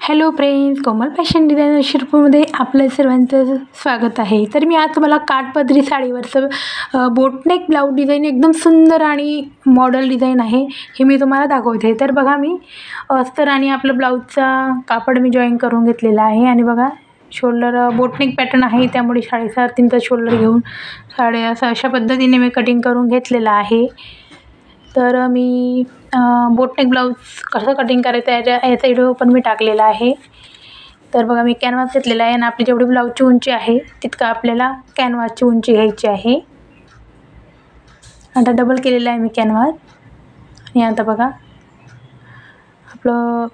Hello friends, कोमल fashion designer शिरपूरमध्ये आपल्या सर्वांचं स्वागत आहे. तर मी आज तुम्हाला काठपदरी साडीवरचं बोटनेक ब्लाऊज डिझाईन एकदम सुंदर आणि मॉडल डिझाईन आहे हे मी तुम्हाला दाखवते. तर बघा, मी अस्तर आणि आपलं ब्लाऊजचा कापड मी जॉईन करून घेतलेला आहे. आणि बघा, शोल्डर बोटनेक पॅटर्न आहे, त्यामुळे 3.5 इंच शोल्डर घेऊन अशा पद्धतीने मी कटिंग करून घेतलेला आहे. तर मी बोटनेक ब्लाऊज कसं कटिंग करायचं याचा व्हिडिओ पण मी टाकलेला आहे. तर बघा, मी कॅनव्हास घेतलेला आहे आणि आपली जेवढी ब्लाऊजची उंची आहे तितकं आपल्याला कॅनव्हासची उंची घ्यायची आहे. आता डबल केलेला आहे मी कॅनव्हास. आणि आता बघा, आपलं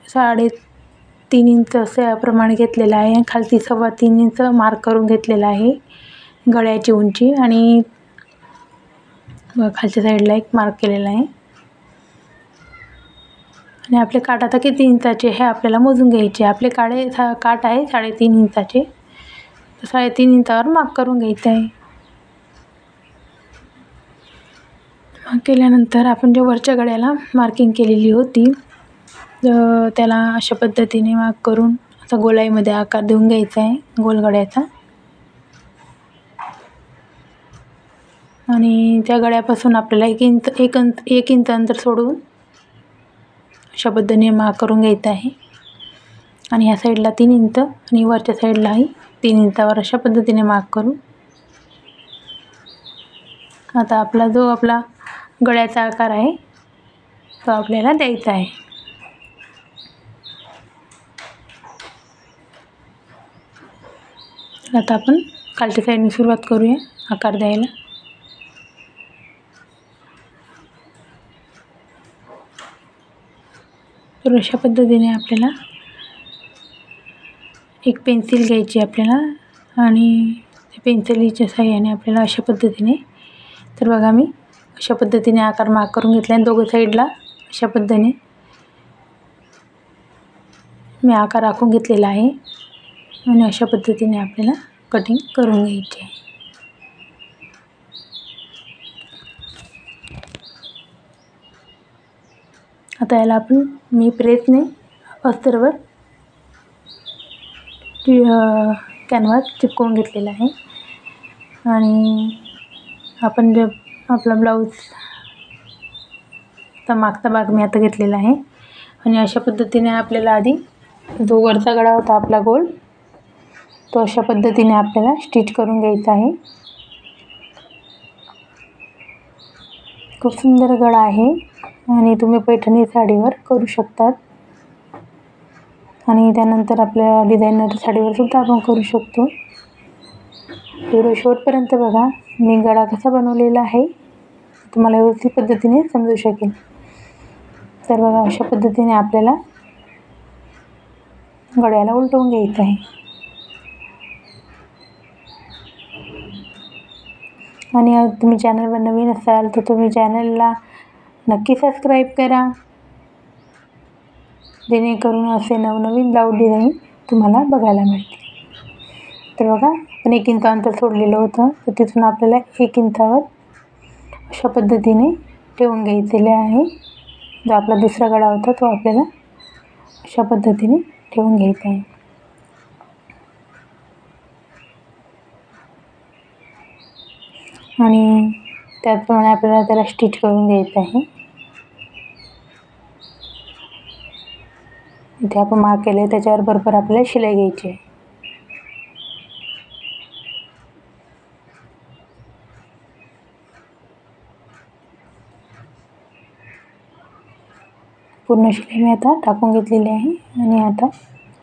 3.5 इंच असं प्रमाण घेतलेलं आहे आणि खालती 3.25 इंच मार्क करून घेतलेला आहे गळ्याची उंची. आणि खालच्या साईडला एक मार्क केलेला आहे. आणि आपले काठ आता किती इंचाचे हे आपल्याला मोजून घ्यायचे. आपले काठ आहे 3.5 इंचाचे, तर 3.5 इंचावर मार्क करून घ्यायचं आहे. मार्क केल्यानंतर आपण जे वरच्या गळ्याला मार्किंग केलेली होती त्याला अशा पद्धतीने मार्क करून असा गोलाईमध्ये आकार देऊन घ्यायचा आहे गोल गळ्याचा. आणि त्या गळ्यापासून आपल्याला 1 इंच अंतर सोडून अशा पद्धतीने मार्क करून घ्यायचं आहे. आणि ह्या साईडला 3 इंच आणि वरच्या साईडलाही 3 इंचावर अशा पद्धतीने मार्क करू. आता आपला गळ्याचा आकार आहे तो आपल्याला द्यायचा आहे. आता आपण खालच्या साईडने सुरुवात करूया आकार द्यायला. तर अशा पद्धतीने आपल्याला एक पेन्सिल घ्यायची आपल्याला आणि पेन्सिलीच्या साहाय्याने आपल्याला अशा पद्धतीने, तर बघा, मी अशा पद्धतीने आकार मार्क करून घेतला आहे. दोघं साईडला अशा पद्धतीने मी आकार आखून घेतलेला आहे. आणि अशा पद्धतीने आपल्याला कटिंग करून घ्यायची आहे. आता याला मी प्रेसने अस्तरवर कॅनव्हास चिपकवून घेतलेला आहे. आणि आपण जे आपला ब्लाऊजचा मागचा भाग मी आता घेतलेला आहे. आणि अशा पद्धतीने आपल्याला आधी जो वरचा गळा होता आपला गोल, तो अशा पद्धतीने आपल्याला स्टिच करून घ्यायचा आहे. खूप सुंदर गळा आहे आणि तुम्ही पैठणी साडीवर करू शकतात. आणि त्यानंतर आपल्या डिझायनर साडीवर सुद्धा आपण करू शकतो. व्हिडिओ शेवटपर्यंत बघा, मी गळा कसा बनवलेला आहे तुम्हाला व्यवस्थित पद्धतीने समजू शकेल. तर बघा, अशा पद्धतीने आपल्याला गळ्याला उलटवून घ्यायचं आहे. आणि आज तुम्ही चॅनलवर नवीन असाल तर तुम्ही चॅनलला नक्की सबस्क्राईब करा, जेणेकरून असे नवनवीन ब्लाऊज डिझाईन तुम्हाला बघायला मिळतील. तर बघा, आपण 1 इंच अंतर सोडलेलं होतं, तर तिथून आपल्याला 1 इंचावर अशा पद्धतीने ठेवून घ्यायचे आहे. जो आपला दुसरा गळा होता तो आपल्याला अशा पद्धतीने ठेवून घ्यायचा आहे. आणि त्याचप्रमाणे आपल्याला त्याला स्टिच करून घ्यायचं आहे. इथे आपण मार्क केले त्याच्यावर बरोबर आपल्याला शिलाई घ्यायची आहे. पूर्ण शिलाई मी आता टाकून घेतलेली आहे. आणि आता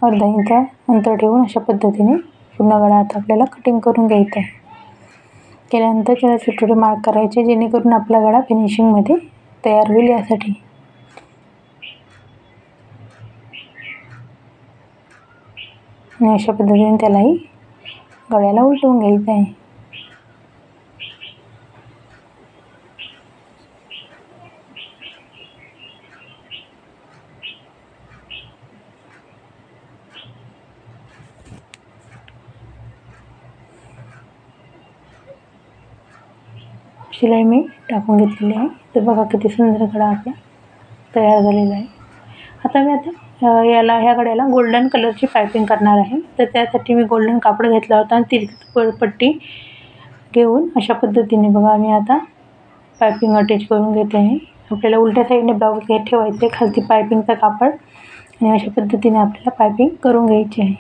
अर्धा इंच अंतर ठेवून अशा पद्धतीने पूर्ण गळा आता आपल्याला कटिंग करून घ्यायचा आहे. केल्यानंतर त्याला छोटे छोटे मार्क करायचे, जेणेकरून आपला गळा फिनिशिंगमध्ये तयार होईल यासाठी. आणि अशा पद्धतीने त्यालाही गळ्याला उलटवून घ्यायचं आहे. शिलाई मी टाकून घेतलेली आहे. तर बघा, किती सुंदर गळा आपला तयार झालेला आहे. आता याला ह्या गळ्याला गोल्डन कलरची पायपिंग करणार आहे. तर त्यासाठी मी गोल्डन कापड घेतला होता आणि तिरकी पट्टी घेऊन अशा पद्धतीने बघा मी आता पायपिंग अटॅच करून घेते आहे. आपल्याला उलट्या साईडने ब्लाऊज ठेवायचे, खालती पायपिंगचं कापड, आणि अशा पद्धतीने आपल्याला पायपिंग करून घ्यायची आहे.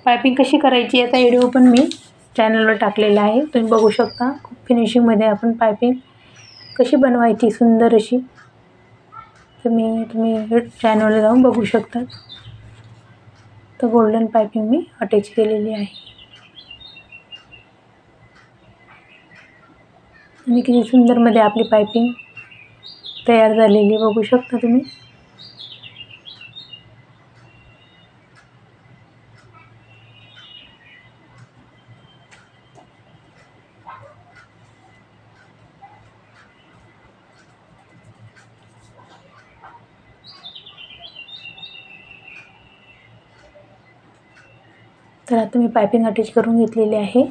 पायपिंग कशी करायची याचा व्हिडिओ पण मी चॅनलवर टाकलेला आहे, तुम्ही बघू शकता. खूप फिनिशिंगमध्ये आपण पायपिंग कशी बनवायची सुंदर अशी, तुम्ही चॅनलवर जाऊन बघू शकता. तर गोल्डन पायपिंग मी अटॅच केलेली आहे आणि किती सुंदरमध्ये आपली पायपिंग तयार झालेली बघू शकता तुम्ही. तर आता मी पायपिंग अटॅच करून घेतलेली आहे.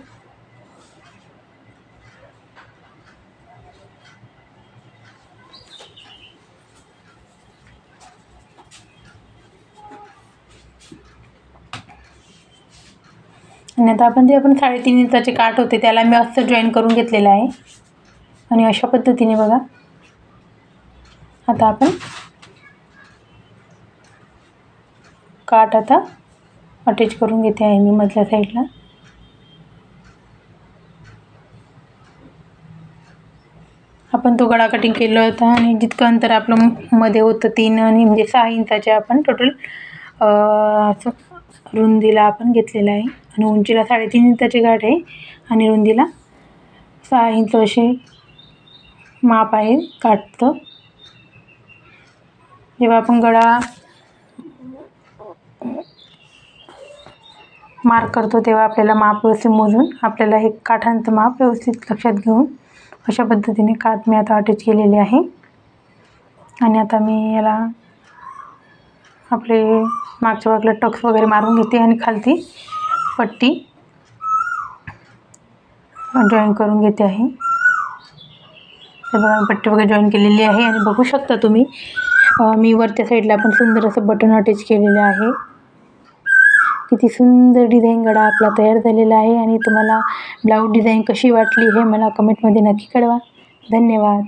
आणि आता आपण 3.5 इंचाचे काठ होते त्याला मी असं जॉईन करून घेतलेलं आहे. आणि अशा पद्धतीने बघा आता आपण काठ आता अटॅच करून घेते आहे मी मधल्या साईडला. आपण तो गळा कटिंग केला होता आणि जितकं अंतर आपलं मध्ये होतं 3 आणि म्हणजे 6 इंचाचे आपण टोटल रुंदीला आपण घेतलेला आहे. आणि उंचीला 3.5 इंचाचे गाठ आहे आणि रुंदीला 6 इंच असे माप आहे काठचं. जेव्हा आपण गळा मार्क करतो तेव्हा आपल्याला माप व्यवस्थित मोजून आपल्याला हे काठांचं माप व्यवस्थित लक्षात घेऊन अशा पद्धतीने काठ मी आता अटॅच केलेले आहे. आणि आता मी याला आपले मागच्या बाजूला टक्स वगैरे मारून घेते आणि खालती पट्टी जॉईन करून घेते आहे. तर बघा पट्टी वगैरे जॉईन केलेली आहे आणि बघू शकता तुम्ही मी वरच्या साईडला पण सुंदर असं बटन अटॅच केलेलं आहे. किती सुंदर डिझाईन गळा आपला तयार झालेला आहे. आणि तुम्हाला ब्लाऊज डिझाईन कशी वाटली हे मला कमेंटमध्ये नक्की कळवा. धन्यवाद.